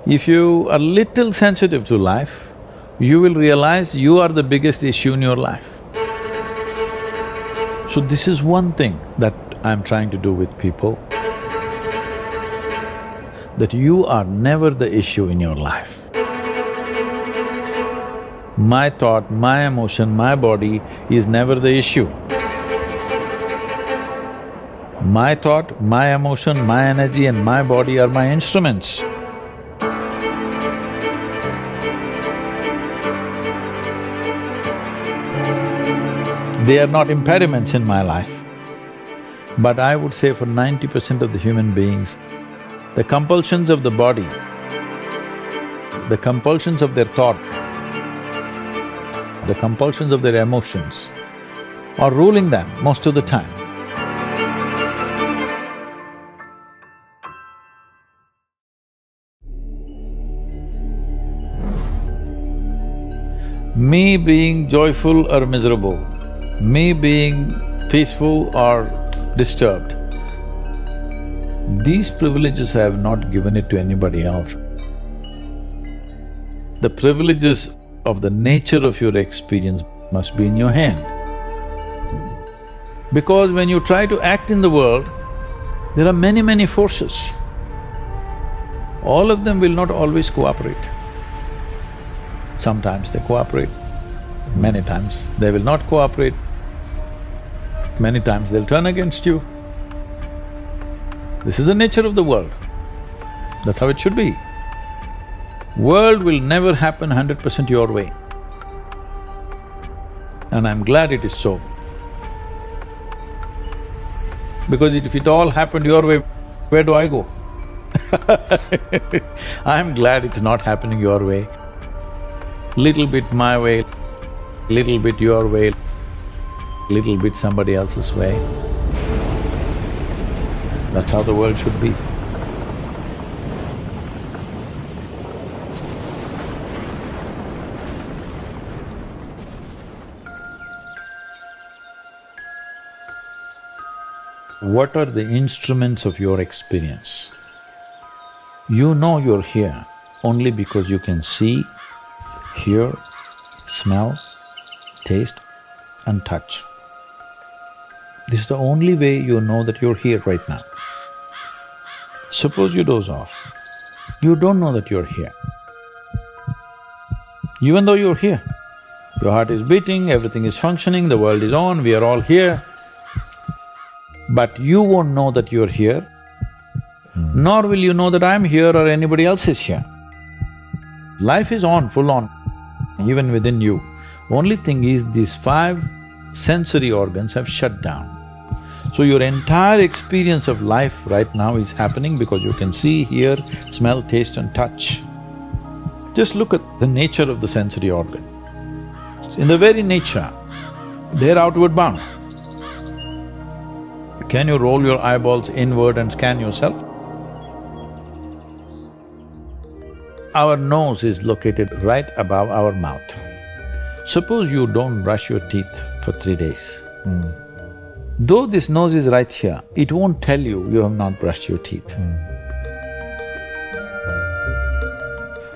If you are little sensitive to life, you will realize you are the biggest issue in your life. So this is one thing that I'm trying to do with people, that you are never the issue in your life. My thought, my emotion, my body is never the issue. My thought, my emotion, my energy and my body are my instruments. They are not impediments in my life. But I would say for 90% of the human beings, the compulsions of the body, the compulsions of their thought, the compulsions of their emotions are ruling them most of the time. Me being joyful or miserable, me being peaceful or disturbed, these privileges I have not given it to anybody else. The privileges of the nature of your experience must be in your hand. Because when you try to act in the world, there are many forces. All of them will not always cooperate. Sometimes they cooperate, many times they will not cooperate, many times they'll turn against you. This is the nature of the world. That's how it should be. World will never happen 100% your way. And I'm glad it is so. Because if it all happened your way, where do I go? I'm glad it's not happening your way. Little bit my way, little bit your way, little bit somebody else's way. That's how the world should be. What are the instruments of your experience? You know you're here only because you can see, hear, smell, taste and touch. This is the only way you know that you're here right now. Suppose you doze off, you don't know that you're here. Even though you're here, your heart is beating, everything is functioning, the world is on, we are all here. But you won't know that you're here, nor will you know that I'm here or anybody else is here. Life is on, full on, even within you. Only thing is, these five sensory organs have shut down. So your entire experience of life right now is happening because you can see, hear, smell, taste and touch. Just look at the nature of the sensory organ. In the very nature, they're outward bound. Can you roll your eyeballs inward and scan yourself? Our nose is located right above our mouth. Suppose you don't brush your teeth for 3 days. Though this nose is right here, it won't tell you you have not brushed your teeth.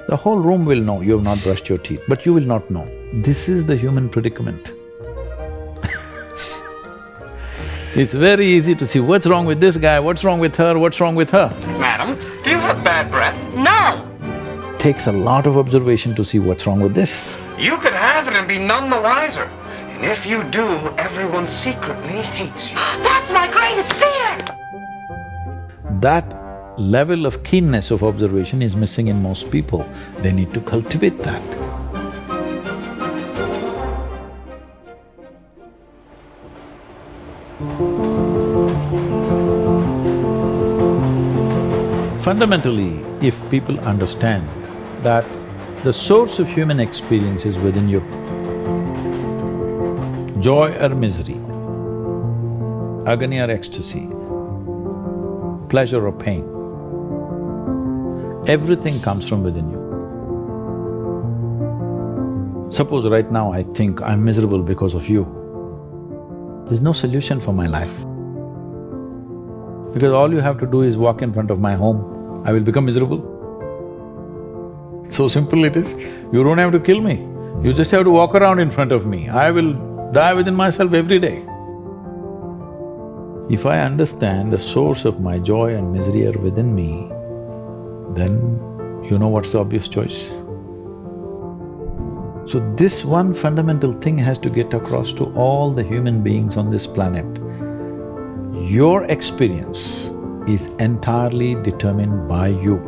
The whole room will know you have not brushed your teeth, but you will not know. This is the human predicament. It's very easy to see what's wrong with this guy, what's wrong with her, what's wrong with her. Madam, do you have bad breath? No! Takes a lot of observation to see what's wrong with this. You could have it and be none the wiser. And if you do, everyone secretly hates you. That's my greatest fear! That level of keenness of observation is missing in most people. They need to cultivate that. Fundamentally, if people understand that the source of human experience is within you, joy or misery, agony or ecstasy, pleasure or pain, everything comes from within you. Suppose right now I think I'm miserable because of you. There's no solution for my life. Because all you have to do is walk in front of my home, I will become miserable. So simple it is. You don't have to kill me. You just have to walk around in front of me. I will die within myself every day. If I understand the source of my joy and misery are within me, then you know what's the obvious choice? So this one fundamental thing has to get across to all the human beings on this planet. Your experience is entirely determined by you.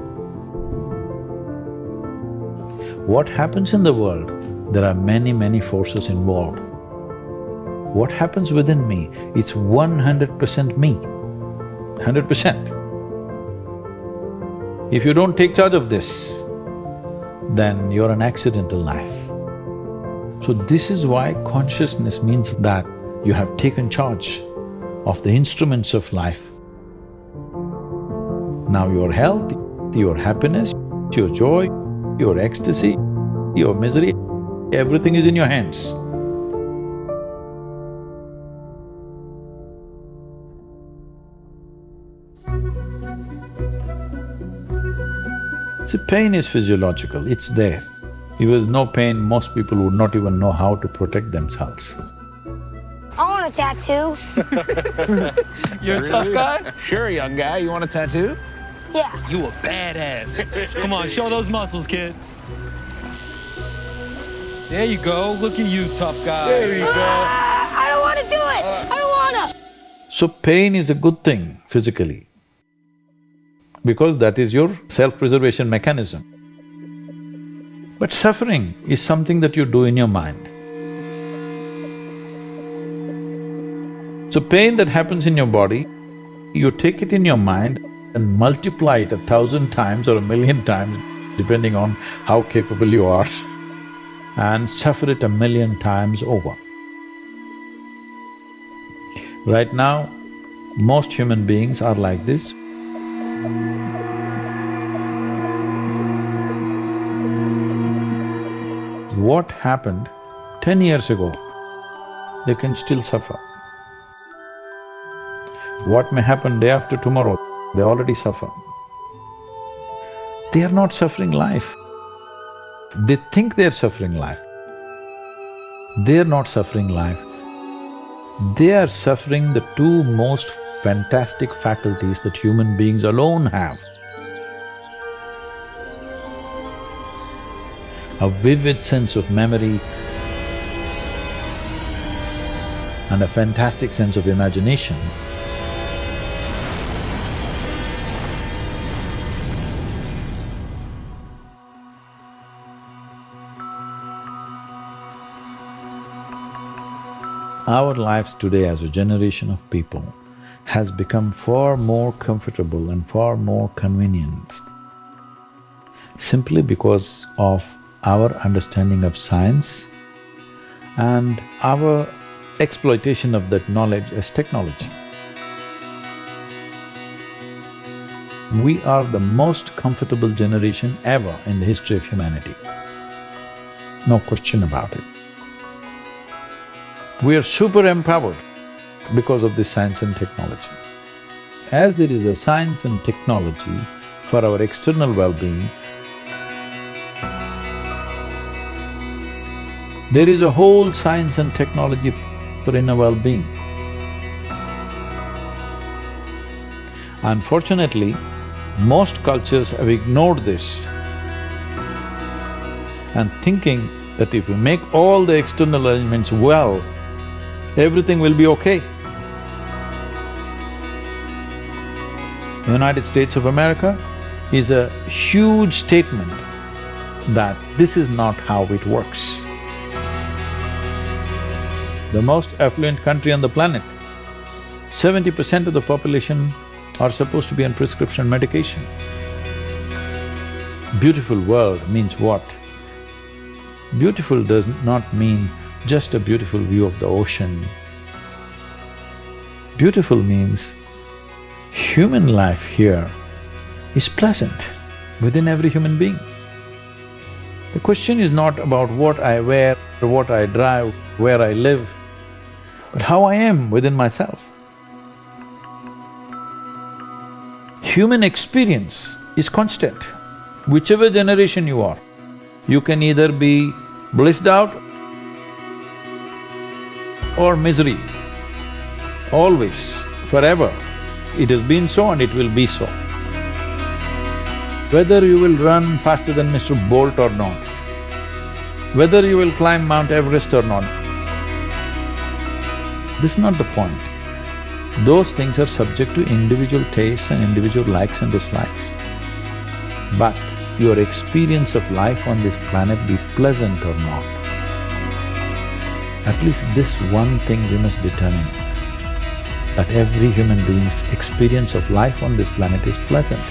What happens in the world, there are many forces involved. What happens within me, it's 100% me, 100%. If you don't take charge of this, then you're an accidental life. So this is why consciousness means that you have taken charge of the instruments of life. Now your health, your happiness, your joy, your ecstasy, your misery, everything is in your hands. See, pain is physiological, it's there. If there was no pain, most people would not even know how to protect themselves. I want a tattoo. You're a tough guy? Sure, young guy. You want a tattoo? Yeah. You a badass. Come on, show those muscles, kid. There you go. Look at you, tough guy. There you go. I don't want to do it. I don't want to. So pain is a good thing physically, because that is your self-preservation mechanism. But suffering is something that you do in your mind. So pain that happens in your body, you take it in your mind and multiply it 1,000 times or 1,000,000 times, depending on how capable you are, and suffer it 1,000,000 times over. Right now, most human beings are like this. What happened 10 years ago, they can still suffer. What may happen day after tomorrow, they already suffer. They are not suffering life. They think they are suffering life. They are not suffering life. They are suffering the two most fantastic faculties that human beings alone have. A vivid sense of memory and a fantastic sense of imagination. Our lives today as a generation of people has become far more comfortable and far more convenient, simply because of our understanding of science and our exploitation of that knowledge as technology. We are the most comfortable generation ever in the history of humanity. No question about it. We are super empowered because of this science and technology. As there is a science and technology for our external well-being, there is a whole science and technology for inner well-being. Unfortunately, most cultures have ignored this and thinking that if we make all the external arrangements well, everything will be okay. The United States of America is a huge statement that this is not how it works. The most affluent country on the planet, 70% of the population are supposed to be on prescription medication. Beautiful world means what? Beautiful does not mean just a beautiful view of the ocean. Beautiful means human life here is pleasant within every human being. The question is not about what I wear, or what I drive, where I live, but how I am within myself. Human experience is constant, whichever generation you are. You can either be blissed out or misery. Always, forever. It has been so and it will be so. Whether you will run faster than Mr. Bolt or not, whether you will climb Mount Everest or not, this is not the point. Those things are subject to individual tastes and individual likes and dislikes. But your experience of life on this planet, be pleasant or not, at least this one thing we must determine, that every human being's experience of life on this planet is pleasant.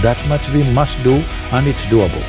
That much we must do and it's doable.